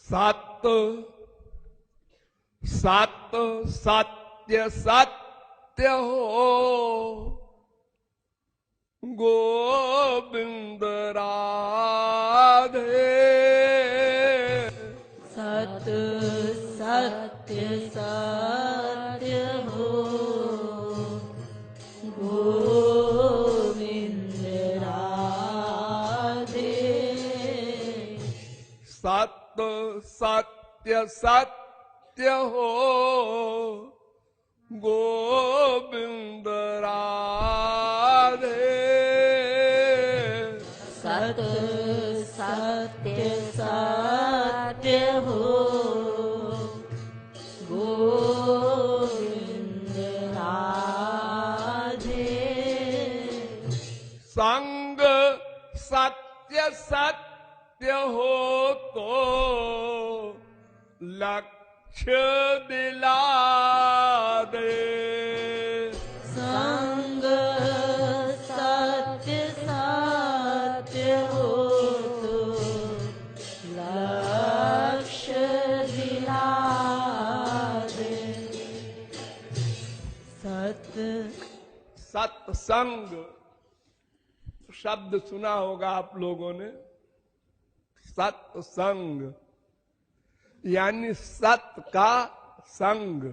सत सत सत्य सत्य हो गोविंद राधे। सत सत्य सत्य हो गोविंद राधे। सत सत्य सत्य हो गोविंद राधे। सत सत्य सत्य हो गोविंद राधे। संग सत्य सत्य हो तो लक्ष्य दिला दे। संग सत्य सत्य हो तो लक्ष्य दिला दे। सत्संग शब्द सुना होगा आप लोगों ने। सत्संग यानी सत का संग।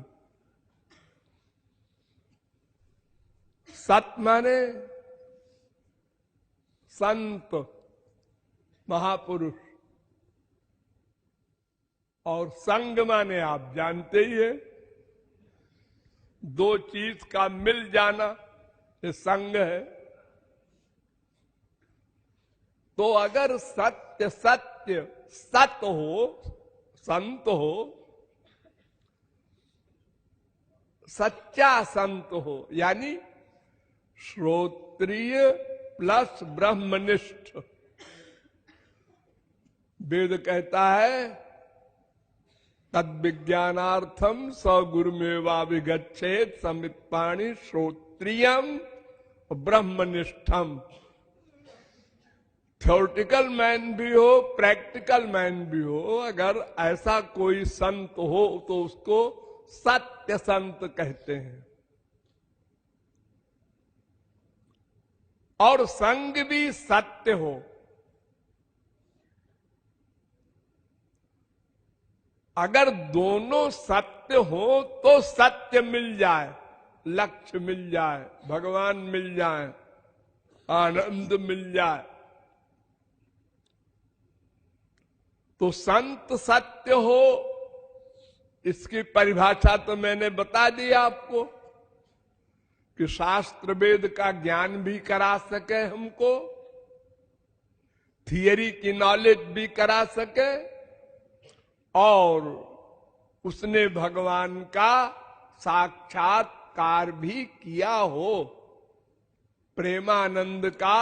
सत माने संत महापुरुष और संग माने आप जानते ही है, दो चीज का मिल जाना ये संग है। तो अगर सत्य सत्य सत हो, संत हो, सच्चा संत हो यानी श्रोत्रिय प्लस ब्रह्मनिष्ठ। वेद कहता है तद विज्ञानार्थम स गुरुमेवाभिगच्छेत समित्पाणि श्रोत्रियम ब्रह्मनिष्ठम। थ्योरेटिकल मैन भी हो, प्रैक्टिकल मैन भी हो, अगर ऐसा कोई संत हो तो उसको सत्य संत कहते हैं। और संग भी सत्य हो। अगर दोनों सत्य हो तो सत्य मिल जाए, लक्ष्य मिल जाए, भगवान मिल जाए, आनंद मिल जाए। तो संत सत्य हो, इसकी परिभाषा तो मैंने बता दी आपको कि शास्त्र वेद का ज्ञान भी करा सके हमको, थियरी की नॉलेज भी करा सके, और उसने भगवान का साक्षात्कार भी किया हो, प्रेमानंद का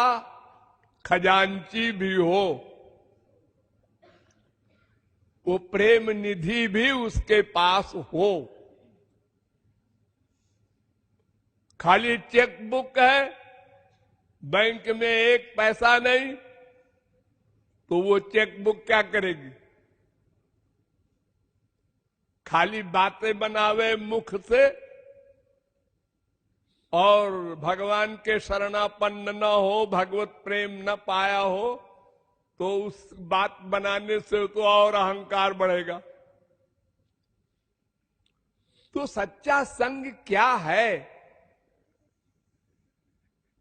खजांची भी हो, वो प्रेम निधि भी उसके पास हो। खाली चेक बुक है, बैंक में एक पैसा नहीं, तो वो चेक बुक क्या करेगी? खाली बातें बनावे मुख से और भगवान के शरणापन्न न हो, भगवत प्रेम न पाया हो, तो उस बात बनाने से तो और अहंकार बढ़ेगा। तो सच्चा संग क्या है?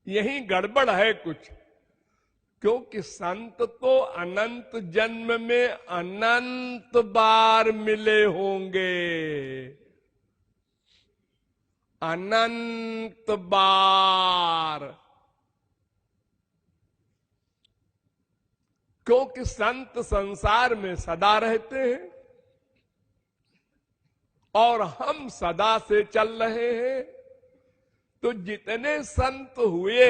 यही गड़बड़ है कुछ, क्योंकि संत तो अनंत जन्म में अनंत बार मिले होंगे, अनंत बार। क्योंकि संत संसार में सदा रहते हैं और हम सदा से चल रहे हैं। तो जितने संत हुए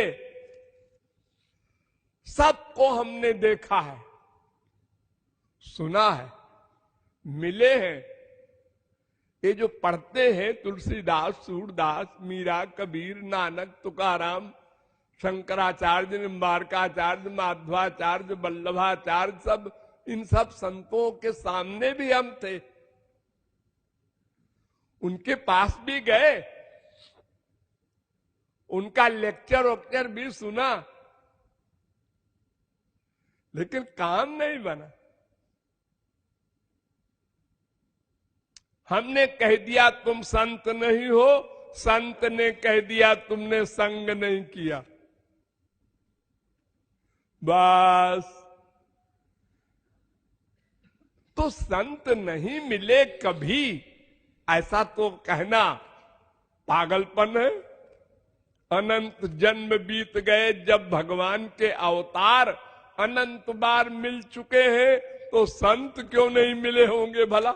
सबको हमने देखा है, सुना है, मिले हैं। ये जो पढ़ते हैं तुलसीदास, सूरदास, मीरा, कबीर, नानक, तुकाराम, शंकराचार्य, निम्बारकाचार्य, माधवाचार्य, वल्लभाचार्य, सब इन सब संतों के सामने भी हम थे, उनके पास भी गए, उनका लेक्चर वक्चर भी सुना, लेकिन काम नहीं बना। हमने कह दिया तुम संत नहीं हो, संत ने कह दिया तुमने संग नहीं किया। बस तो संत नहीं मिले कभी, ऐसा तो कहना पागलपन है। अनंत जन्म बीत गए, जब भगवान के अवतार अनंत बार मिल चुके हैं, तो संत क्यों नहीं मिले होंगे भला?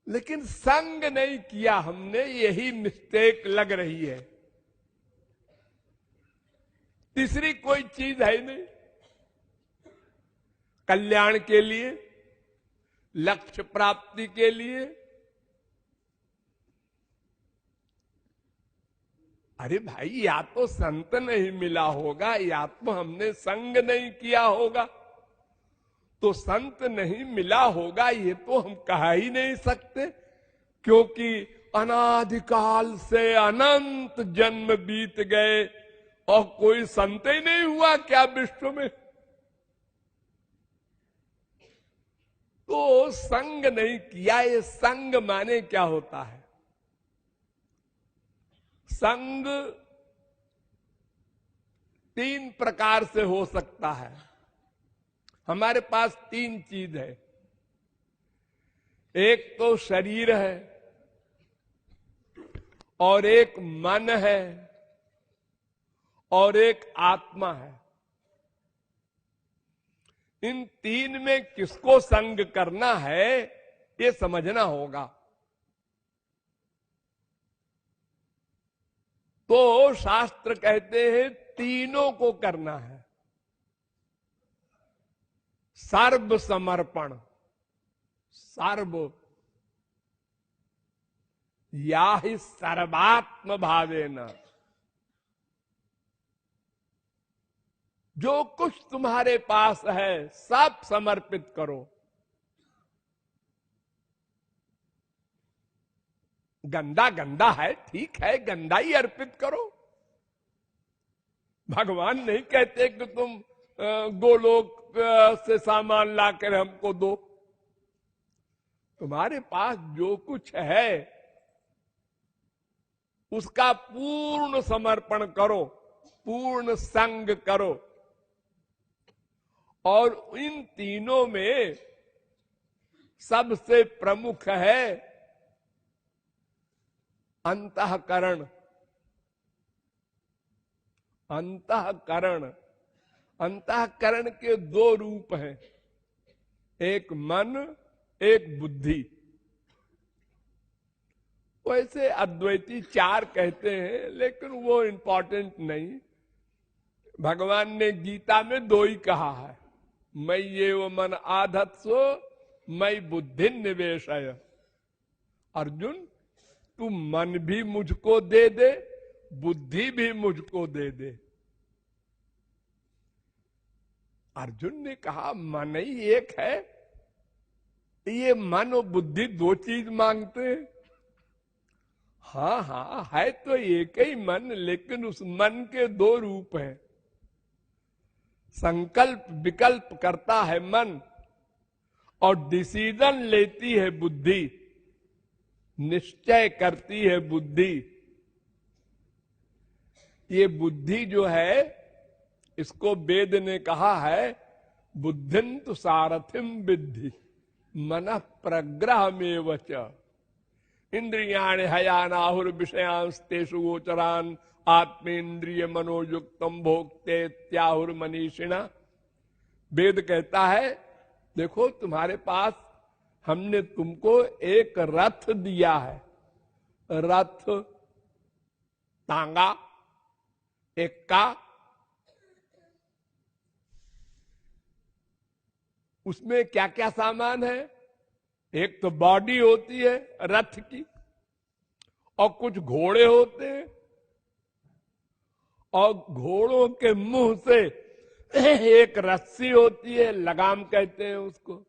लेकिन संग नहीं किया हमने, यही मिस्टेक लग रही है। तीसरी कोई चीज है नहीं। कल्याण के लिए, लक्ष्य प्राप्ति के लिए, अरे भाई या तो संत नहीं मिला होगा, या तो हमने संग नहीं किया होगा। तो संत नहीं मिला होगा ये तो हम कह ही नहीं सकते, क्योंकि अनादिकाल से अनंत जन्म बीत गए और कोई संत ही नहीं हुआ क्या विश्व में? तो संग नहीं किया। ये संग माने क्या होता है? संग तीन प्रकार से हो सकता है। हमारे पास तीन चीज है। एक तो शरीर है, और एक मन है, और एक आत्मा है। इन तीन में किसको संग करना है ये समझना होगा। तो शास्त्र कहते हैं तीनों को करना है। सर्व समर्पण, सर्व या ही सर्वात्म भावेन, जो कुछ तुम्हारे पास है सब समर्पित करो। गंदा गंदा है, ठीक है, गंदा ही अर्पित करो। भगवान नहीं कहते कि तुम गोलोक से सामान लाकर हमको दो। तुम्हारे पास जो कुछ है उसका पूर्ण समर्पण करो, पूर्ण संग करो। और इन तीनों में सबसे प्रमुख है अंतःकरण। अंतःकरण, अंतःकरण के दो रूप हैं, एक मन, एक बुद्धि। वैसे अद्वैती चार कहते हैं, लेकिन वो इंपॉर्टेंट नहीं। भगवान ने गीता में दो ही कहा है, मैं ये वो मन आधत्सो मैं बुद्धि निवेशय। अर्जुन तू मन भी मुझको दे दे, बुद्धि भी मुझको दे दे। अर्जुन ने कहा मन ही एक है, ये मन और बुद्धि दो चीज मांगते हैं। हाँ हाँ है तो एक ही मन, लेकिन उस मन के दो रूप हैं। संकल्प विकल्प करता है मन, और डिसीजन लेती है बुद्धि, निश्चय करती है बुद्धि। ये बुद्धि जो है, इसको वेद ने कहा है बुद्धिं तु सारथिम विद्धि मन प्रग्रह में वच इंद्रियाणि हयानाहुर विषयांस्तेषु गोचरान आत्मेन्द्रिय मनोयुक्तम भोक्ते त्याहुर मनीषिणा। वेद कहता है देखो तुम्हारे पास हमने तुमको एक रथ दिया है, रथ, तांगा, एक्का, उसमें क्या क्या सामान है? एक तो बॉडी होती है रथ की, और कुछ घोड़े होते हैं, और घोड़ों के मुंह से एक रस्सी होती है, लगाम कहते हैं उसको,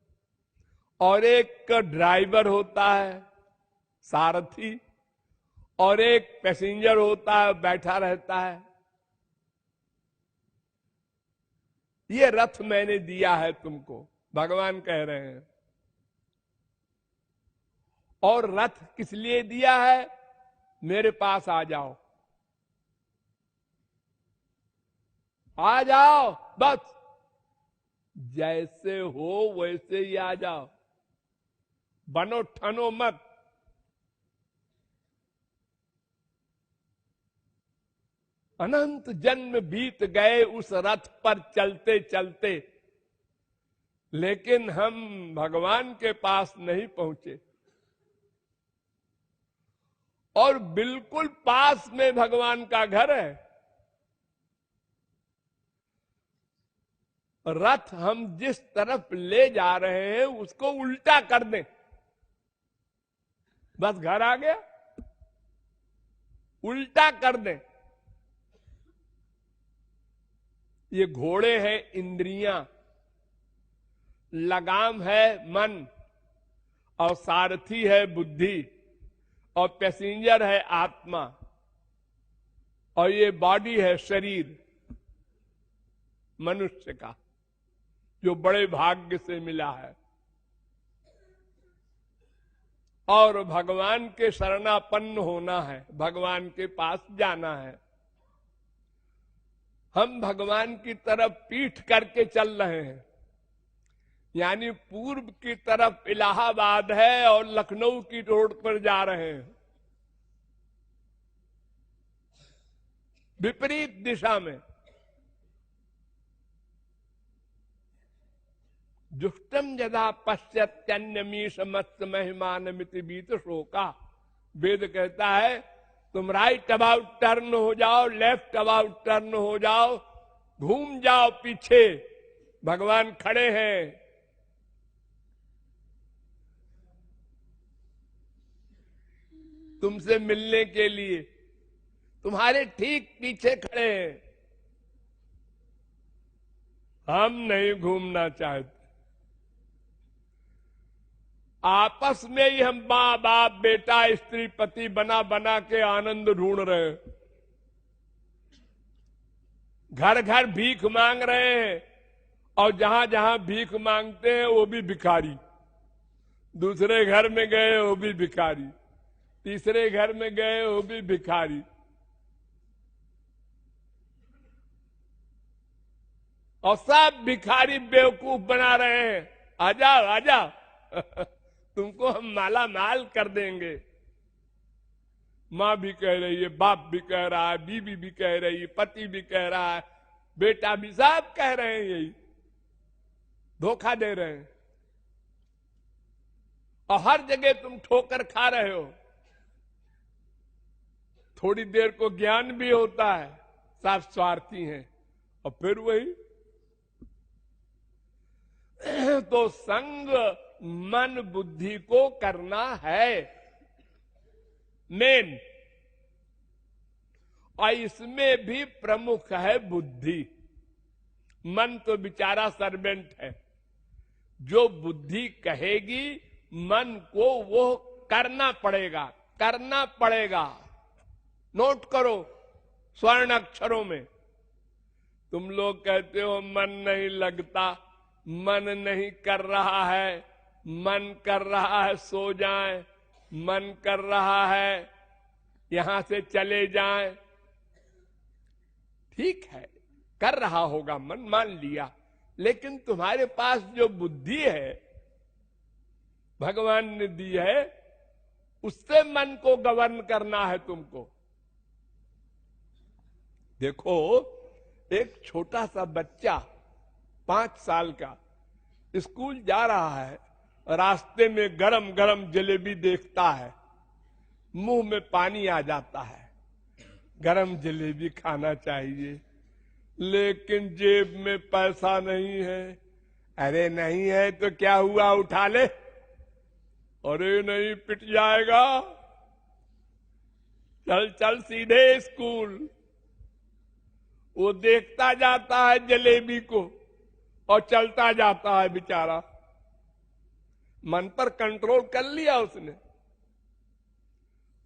और एक ड्राइवर होता है, सारथी, और एक पैसेंजर होता है, बैठा रहता है। ये रथ मैंने दिया है तुमको, भगवान कह रहे हैं। और रथ किस लिए दिया है? मेरे पास आ जाओ, आ जाओ, बस जैसे हो वैसे ही आ जाओ, बनो ठनो मत। अनंत जन्म बीत गए उस रथ पर चलते चलते, लेकिन हम भगवान के पास नहीं पहुंचे। और बिल्कुल पास में भगवान का घर है। रथ हम जिस तरफ ले जा रहे हैं उसको उल्टा कर दें, बस घर आ गया। उल्टा कर दें। ये घोड़े हैं इंद्रियां, लगाम है मन, और सारथी है बुद्धि, और पैसेंजर है आत्मा, और ये बॉडी है शरीर मनुष्य का, जो बड़े भाग्य से मिला है। और भगवान के शरणापन्न होना है, भगवान के पास जाना है। हम भगवान की तरफ पीठ करके चल रहे हैं, यानी पूर्व की तरफ इलाहाबाद है और लखनऊ की रोड पर जा रहे हैं, विपरीत दिशा में। जुष्टम यदा पश्यत्यन्यमीश मत्स्य महिमान मिति बीत शोका। वेद कहता है तुम राइट अबाउट टर्न हो जाओ, लेफ्ट अबाउट टर्न हो जाओ, घूम जाओ पीछे, भगवान खड़े हैं। तुमसे मिलने के लिए, तुम्हारे ठीक पीछे खड़े हैं। हम नहीं घूमना चाहते। आपस में ही हम मां बाप बेटा स्त्री पति बना बना के आनंद ढूंढ रहे हैं। घर घर भीख मांग रहे हैं, और जहां जहां भीख मांगते हैं वो भी भिखारी। दूसरे घर में गए वो भी भिखारी, तीसरे घर में गए वो भी भिखारी। और सब भिखारी बेवकूफ बना रहे हैं। आ जाओ आ जाओ तुमको हम माला माल कर देंगे। माँ भी कह रही है, बाप भी कह रहा है, बीवी भी कह रही है, पति भी कह रहा है, बेटा भी, सब कह रहे हैं यही, धोखा दे रहे हैं। और हर जगह तुम ठोकर खा रहे हो। थोड़ी देर को ज्ञान भी होता है, सब स्वार्थी हैं, और फिर वही। तो संग मन बुद्धि को करना है मेन, और इसमें भी प्रमुख है बुद्धि। मन तो बेचारा सर्वेंट है, जो बुद्धि कहेगी मन को वो करना पड़ेगा, करना पड़ेगा। नोट करो स्वर्ण अक्षरों में। तुम लोग कहते हो मन नहीं लगता, मन नहीं कर रहा है, मन कर रहा है सो जाए, मन कर रहा है यहां से चले जाएं। ठीक है, कर रहा होगा मन, मान लिया, लेकिन तुम्हारे पास जो बुद्धि है भगवान ने दी है, उससे मन को गवर्न करना है तुमको। देखो, एक छोटा सा बच्चा 5 साल का स्कूल जा रहा है, रास्ते में गरम गरम जलेबी देखता है, मुंह में पानी आ जाता है, गरम जलेबी खाना चाहिए, लेकिन जेब में पैसा नहीं है। अरे नहीं है तो क्या हुआ, उठा ले। अरे नहीं, पिट जाएगा, चल चल सीधे स्कूल। वो देखता जाता है जलेबी को और चलता जाता है बेचारा। मन पर कंट्रोल कर लिया उसने,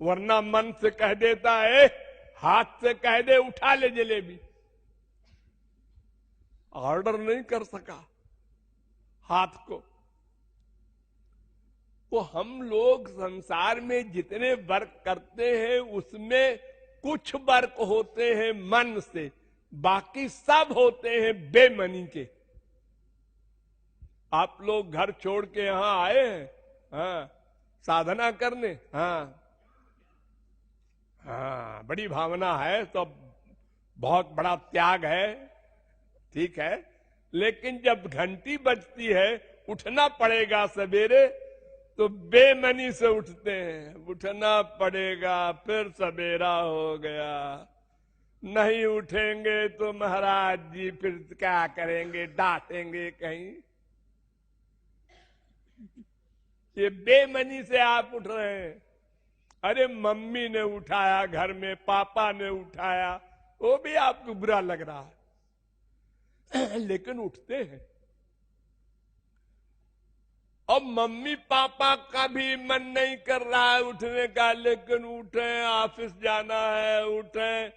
वरना मन से कह देता है, हाथ से कह दे उठा ले जलेबी, ऑर्डर नहीं कर सका हाथ को। तो हम लोग संसार में जितने वर्क करते हैं उसमें कुछ वर्क होते हैं मन से, बाकी सब होते हैं बेमनी के। आप लोग घर छोड़ के यहां आए हैं, हाँ, साधना करने, हाँ हाँ, बड़ी भावना है तो बहुत बड़ा त्याग है, ठीक है, लेकिन जब घंटी बजती है उठना पड़ेगा सवेरे, तो बेमनी से उठते हैं, उठना पड़ेगा, फिर सवेरा हो गया। नहीं उठेंगे तो महाराज जी फिर क्या करेंगे, डांटेंगे कहीं। ये बेमनी से आप उठ रहे हैं। अरे मम्मी ने उठाया, घर में पापा ने उठाया, वो भी आपको बुरा लग रहा है लेकिन उठते हैं। अब मम्मी पापा का भी मन नहीं कर रहा है उठने का, लेकिन उठे, ऑफिस जाना है, उठे,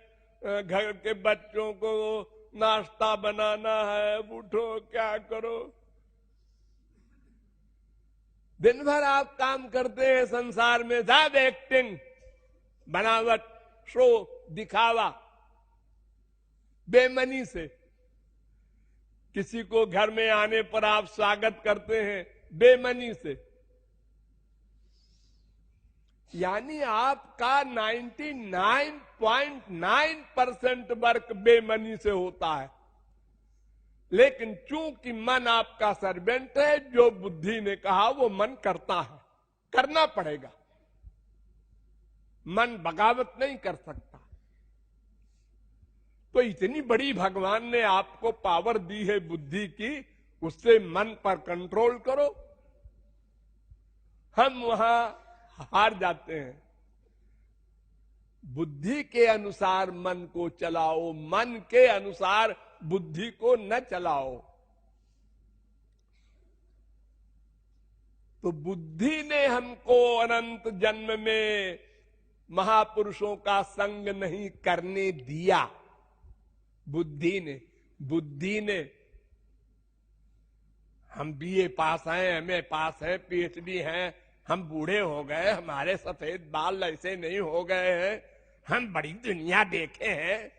घर के बच्चों को नाश्ता बनाना है, उठो, क्या करो। दिन भर आप काम करते हैं संसार में, सब एक्टिंग, बनावट, शो, दिखावा, बेमनी से। किसी को घर में आने पर आप स्वागत करते हैं बेमनी से। यानी आपका 99.9% वर्क बेमनी से होता है। लेकिन चूंकि मन आपका सर्वेंट है, जो बुद्धि ने कहा वो मन करता है, करना पड़ेगा। मन बगावत नहीं कर सकता। तो इतनी बड़ी भगवान ने आपको पावर दी है बुद्धि की, उससे मन पर कंट्रोल करो। हम वहां हार जाते हैं। बुद्धि के अनुसार मन को चलाओ, मन के अनुसार बुद्धि को न चलाओ। तो बुद्धि ने हमको अनंत जन्म में महापुरुषों का संग नहीं करने दिया। बुद्धि ने हम बीए पास हैं, एमए पास हैं, पीएचडी हैं, हम बूढ़े हो गए, हमारे सफेद बाल ऐसे नहीं हो गए हैं, हम बड़ी दुनिया देखे हैं,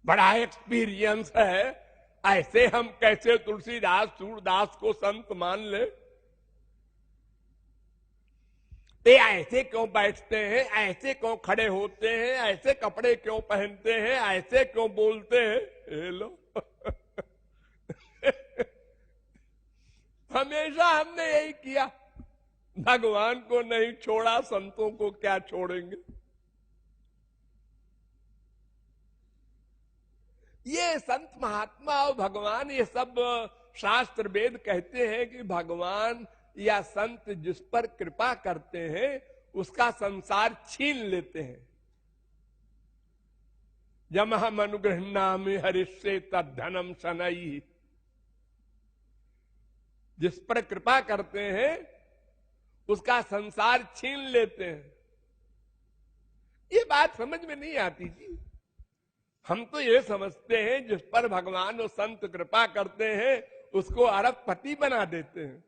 बड़ा एक्सपीरियंस है, ऐसे हम कैसे तुलसीदास सूरदास को संत मान ले। ये ऐसे क्यों बैठते हैं, ऐसे क्यों खड़े होते हैं, ऐसे कपड़े क्यों पहनते हैं, ऐसे क्यों बोलते हैं। ये लो हमेशा हमने यही किया, भगवान को नहीं छोड़ा, संतों को क्या छोड़ेंगे। ये संत महात्मा और भगवान, ये सब शास्त्र वेद कहते हैं कि भगवान या संत जिस पर कृपा करते हैं उसका संसार छीन लेते हैं। जमहम अनुगृह्णामि हरिष्ये तद्धनम शनैः। जिस पर कृपा करते हैं उसका संसार छीन लेते हैं। ये बात समझ में नहीं आती जी। हम तो ये समझते हैं जिस पर भगवान और संत कृपा करते हैं उसको अरबपति बना देते हैं।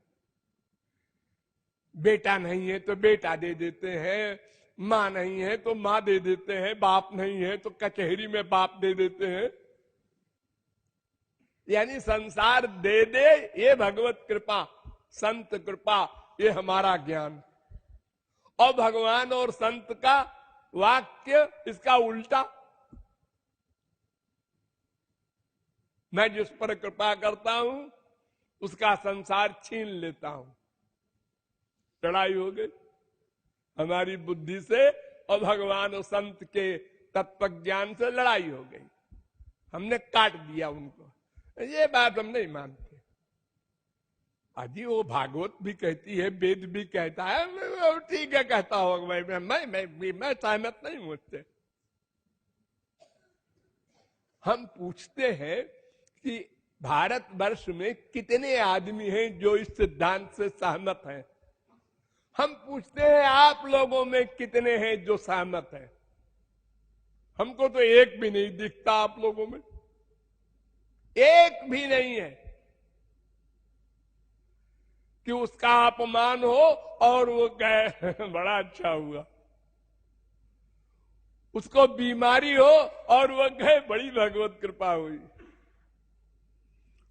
बेटा नहीं है तो बेटा दे देते हैं, मां नहीं है तो मां दे देते हैं, बाप नहीं है तो कचहरी में बाप दे देते हैं। यानी संसार दे दे ये भगवत कृपा, संत कृपा, ये हमारा ज्ञान। और भगवान और संत का वाक्य इसका उल्टा। मैं जिस पर कृपा करता हूं उसका संसार छीन लेता हूं। लड़ाई हो गई हमारी बुद्धि से और भगवान और संत के तत्व ज्ञान से लड़ाई हो गई। हमने काट दिया उनको। ये बात हम नहीं मानते। अजी वो भागवत भी कहती है, वेद भी कहता है, ठीक है कहता होगा भाई, मैं सहमत नहीं मुझसे। हम पूछते हैं कि भारतवर्ष में कितने आदमी हैं जो इस सिद्धांत से सहमत हैं। हम पूछते हैं आप लोगों में कितने हैं जो सहमत हैं। हमको तो एक भी नहीं दिखता, आप लोगों में एक भी नहीं है कि उसका अपमान हो और वो कहे बड़ा अच्छा हुआ, उसको बीमारी हो और वो कहे बड़ी भगवत कृपा हुई,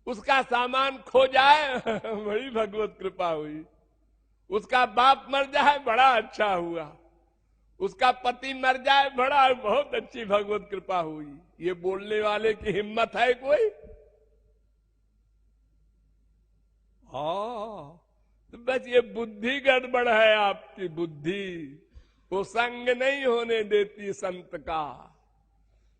उसका सामान खो जाए बड़ी भगवत कृपा हुई, उसका बाप मर जाए बड़ा अच्छा हुआ, उसका पति मर जाए बड़ा बहुत अच्छी भगवत कृपा हुई। ये बोलने वाले की हिम्मत है कोई? तो बस ये बुद्धि गड़बड़ है आपकी बुद्धि, वो संग नहीं होने देती संत का,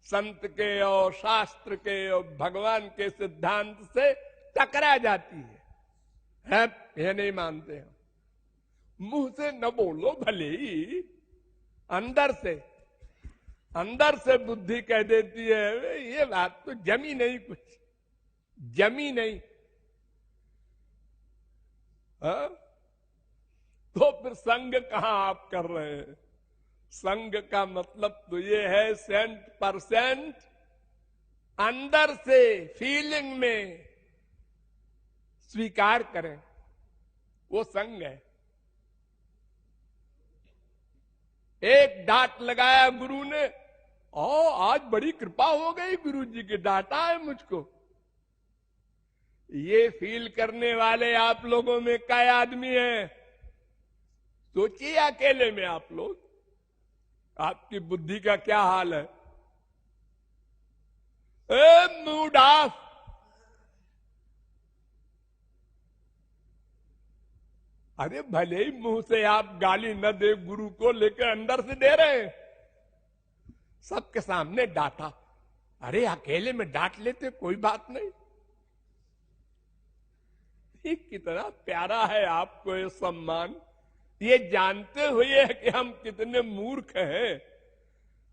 संत के और शास्त्र के और भगवान के सिद्धांत से टकरा जाती है। ये नहीं मानते हम, मुंह से न बोलो भले ही, अंदर से बुद्धि कह देती है ये बात तो जमी नहीं, कुछ जमी नहीं। हा? तो फिर संग कहां आप कर रहे हैं? संग का मतलब तो ये है 100% अंदर से फीलिंग में स्वीकार करें, वो संग है। एक डांट लगाया गुरु ने, आज बड़ी कृपा हो गई गुरु जी की, डांटा है मुझको। ये फील करने वाले आप लोगों में कई आदमी हैं? सोचिए अकेले में आप लोग, आपकी बुद्धि का क्या हाल है? मूड ऑफ, अरे भले ही मुंह से आप गाली न दे गुरु को, लेकर अंदर से दे रहे हैं। सबके सामने डांटा, अरे अकेले में डांट लेते कोई बात नहीं। ये कितना प्यारा है आपको ये सम्मान, ये जानते हुए कि हम कितने मूर्ख हैं,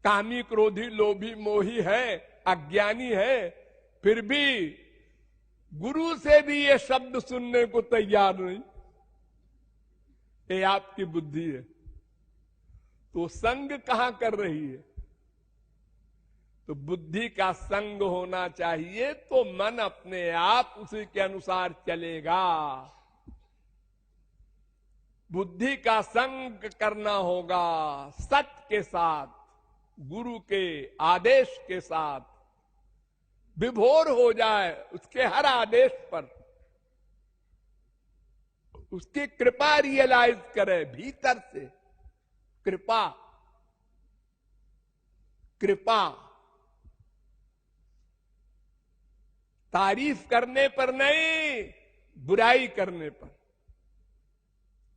कामी क्रोधी लोभी मोही है, अज्ञानी है, फिर भी गुरु से भी ये शब्द सुनने को तैयार नहीं। ये आपकी बुद्धि है। तो संग कहां कर रही है? तो बुद्धि का संग होना चाहिए, तो मन अपने आप उसी के अनुसार चलेगा। बुद्धि का संग करना होगा सत्य के साथ, गुरु के आदेश के साथ, विभोर हो जाए उसके हर आदेश पर, उसकी कृपा रियलाइज करे भीतर से। कृपा, कृपा तारीफ करने पर नहीं, बुराई करने पर,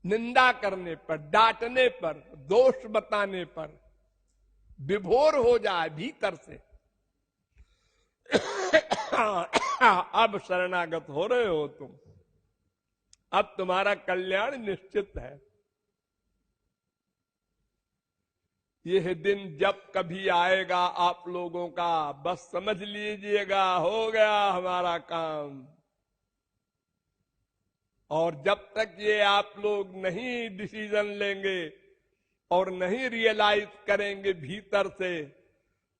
निंदा करने पर, डांटने पर, दोष बताने पर विभोर हो जाए भीतर से। अब शरणागत हो रहे हो तुम, अब तुम्हारा कल्याण निश्चित है। यह दिन जब कभी आएगा आप लोगों का, बस समझ लीजिएगा हो गया हमारा काम। और जब तक ये आप लोग नहीं डिसीजन लेंगे और नहीं रियलाइज करेंगे भीतर से,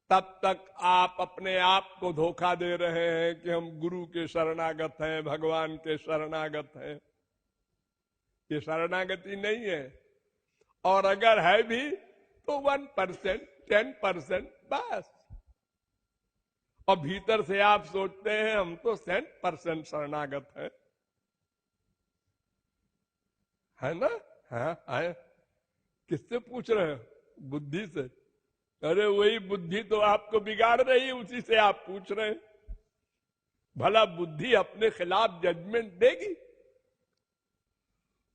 तब तक आप अपने आप को धोखा दे रहे हैं कि हम गुरु के शरणागत हैं, भगवान के शरणागत हैं। ये शरणागति नहीं है, और अगर है भी तो 1%, 10% बस। और भीतर से आप सोचते हैं हम तो 100% शरणागत है ना? है। किससे पूछ रहे हो? बुद्धि से। अरे वही बुद्धि तो आपको बिगाड़ रही है, उसी से आप पूछ रहे हैं। भला बुद्धि अपने खिलाफ जजमेंट देगी?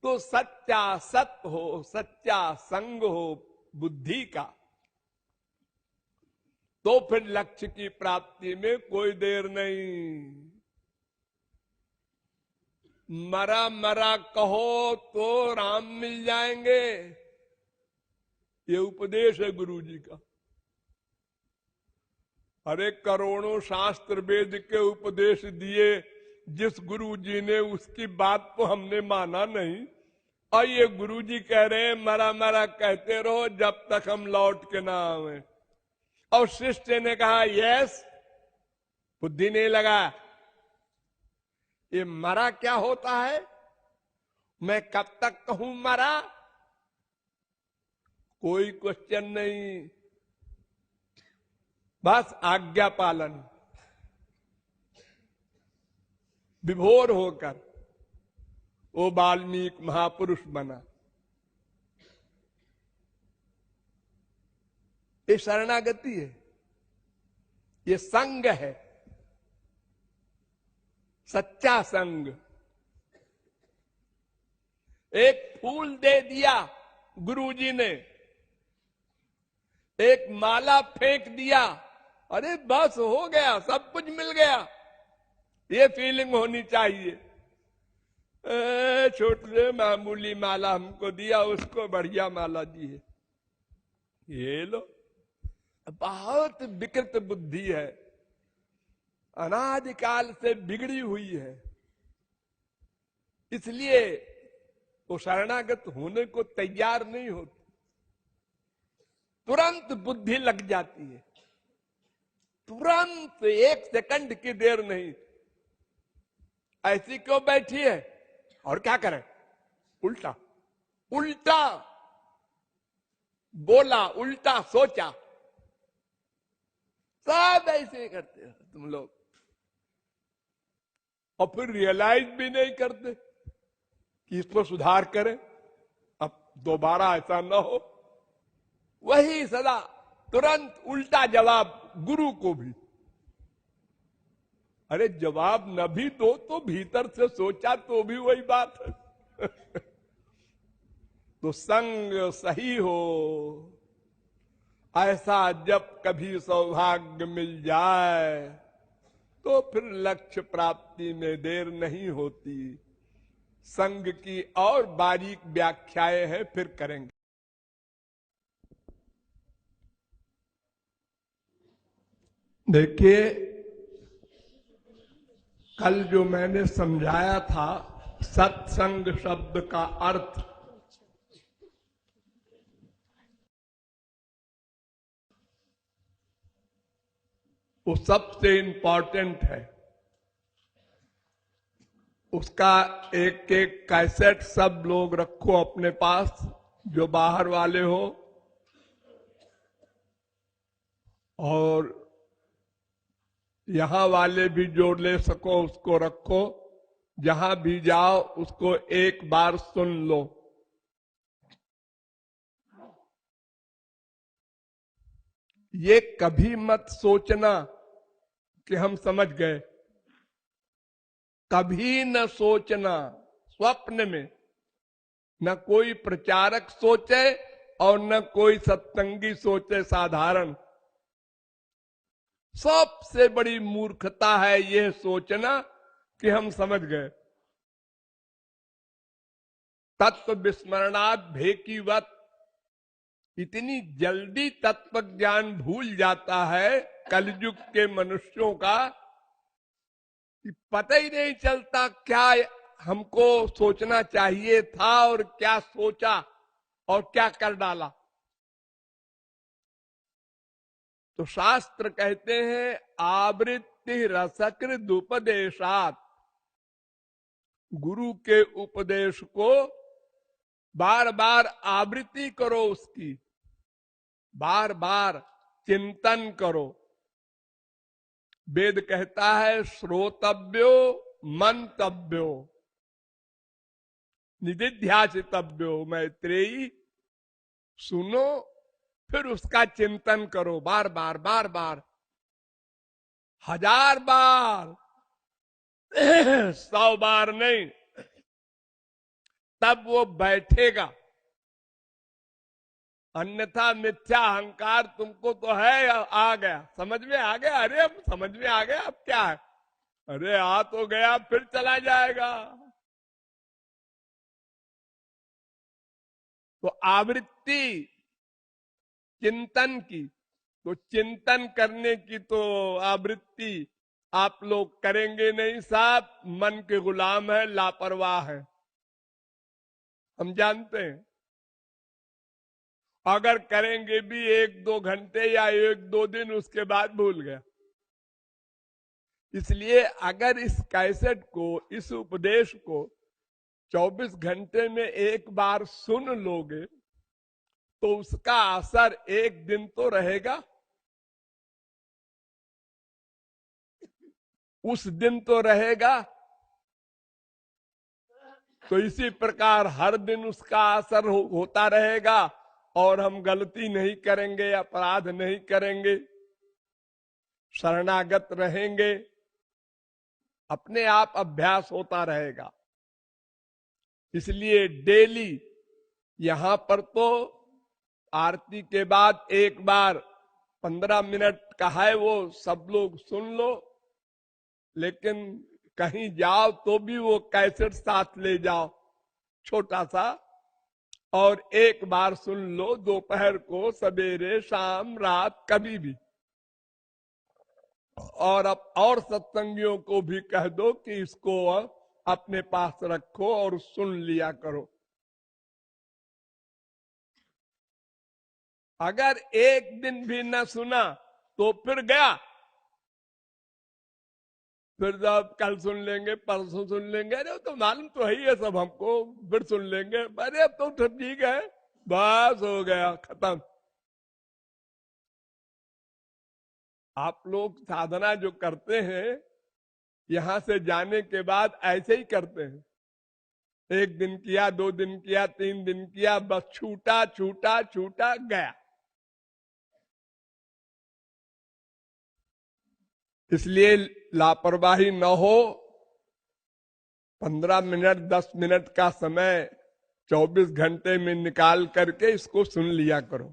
तो सच्चा सत्य हो, सच्चा संग हो बुद्धि का, तो फिर लक्ष्य की प्राप्ति में कोई देर नहीं। मरा मरा कहो तो राम मिल जाएंगे, ये उपदेश है गुरु जी का। अरे करोड़ों शास्त्र वेद के उपदेश दिए, जिस गुरु जी ने, उसकी बात को हमने माना नहीं, और ये गुरु जी कह रहे हैं मरा मरा कहते रहो जब तक हम लौट के ना आवे। और शिष्य ने कहा यस, बुद्धि नहीं लगा, ये मरा क्या होता है, मैं कब तक कहूं मरा, कोई क्वेश्चन नहीं, बस आज्ञा पालन। विभोर होकर वो वाल्मीकि महापुरुष बना। ये शरणागति है, ये संग है, सच्चा संग। एक फूल दे दिया गुरुजी ने, एक माला फेंक दिया, अरे बस हो गया, सब कुछ मिल गया, ये फीलिंग होनी चाहिए। छोटे मामूली माला हमको दिया, उसको बढ़िया माला दी है, ये लो। बहुत विकृत बुद्धि है, अनादिकाल से बिगड़ी हुई है, इसलिए वो शरणागत होने को तैयार नहीं होती, तुरंत बुद्धि लग जाती है, तुरंत, एक सेकंड की देर नहीं। ऐसी क्यों बैठी है, और क्या करें, उल्टा उल्टा बोला, उल्टा सोचा, सब ऐसे ही करते हो तुम लोग, और फिर रियलाइज भी नहीं करते कि इसको सुधार करें, अब दोबारा ऐसा ना हो। वही सदा तुरंत उल्टा जवाब गुरु को भी। अरे जवाब न भी दो तो भीतर से सोचा तो भी वही बात है। तो संग सही हो, ऐसा जब कभी सौभाग्य मिल जाए तो फिर लक्ष्य प्राप्ति में देर नहीं होती। संग की और बारीक व्याख्याएं हैं, फिर करेंगे। देखिए, कल जो मैंने समझाया था सत्संग शब्द का अर्थ, वो सबसे इंपॉर्टेंट है। उसका एक एक कैसेट सब लोग रखो अपने पास, जो बाहर वाले हो, और यहां वाले भी जोड़ ले सको उसको रखो। जहां भी जाओ उसको एक बार सुन लो। ये कभी मत सोचना कि हम समझ गए, कभी न सोचना, स्वप्न में न कोई प्रचारक सोचे और न कोई सत्संगी सोचे। साधारण सबसे बड़ी मूर्खता है यह सोचना कि हम समझ गए। तत्व विस्मरणात् भेकीवत, इतनी जल्दी तत्व ज्ञान भूल जाता है कलयुग के मनुष्यों का कि पता ही नहीं चलता क्या हमको सोचना चाहिए था और क्या सोचा और क्या कर डाला। तो शास्त्र कहते हैं आवृत्ति रसकृत उपदेशात, गुरु के उपदेश को बार बार आवृत्ति करो, उसकी बार बार चिंतन करो। वेद कहता है श्रोतव्यो मंतव्यो निदिध्यासितव्यो, मैत्रेयी सुनो फिर उसका चिंतन करो, बार बार बार बार, 1000 बार 100 बार नहीं, तब वो बैठेगा। अन्यथा मिथ्या अहंकार तुमको तो है, आ गया, समझ में आ गया, अरे अब समझ में आ गया, अब क्या है, अरे आ तो गया फिर चला जाएगा। तो आवृत्ति चिंतन की, तो चिंतन करने की तो आवृत्ति आप लोग करेंगे नहीं साहब, मन के गुलाम है, लापरवाह है, हम जानते हैं। अगर करेंगे भी 1-2 घंटे या 1-2 दिन, उसके बाद भूल गया। इसलिए अगर इस कैसेट को, इस उपदेश को 24 घंटे में एक बार सुन लोगे तो उसका असर एक दिन तो रहेगा, उस दिन तो रहेगा। तो इसी प्रकार हर दिन उसका असर होता रहेगा और हम गलती नहीं करेंगे, अपराध नहीं करेंगे, शरणागत रहेंगे, अपने आप अभ्यास होता रहेगा। इसलिए डेली यहां पर तो आरती के बाद एक बार 15 मिनट का है, वो सब लोग सुन लो, लेकिन कहीं जाओ तो भी वो कैसेट साथ ले जाओ छोटा सा, और एक बार सुन लो, दोपहर को, सवेरे, शाम, रात, कभी भी। और अब और सत्संगियों को भी कह दो कि इसको अपने पास रखो और सुन लिया करो। अगर एक दिन भी न सुना तो फिर गया, फिर जब कल सुन लेंगे, परसों सुन लेंगे, अरे तो मालूम तो है ही है सब हमको, फिर सुन लेंगे, अरे अब तो ठीक है, बस हो गया, खत्म। आप लोग साधना जो करते हैं, यहां से जाने के बाद ऐसे ही करते हैं, 1 दिन किया, 2 दिन किया, 3 दिन किया, बस छूटा छूटा छूटा गया। इसलिए लापरवाही न हो। 15 मिनट 10 मिनट का समय 24 घंटे में निकाल करके इसको सुन लिया करो।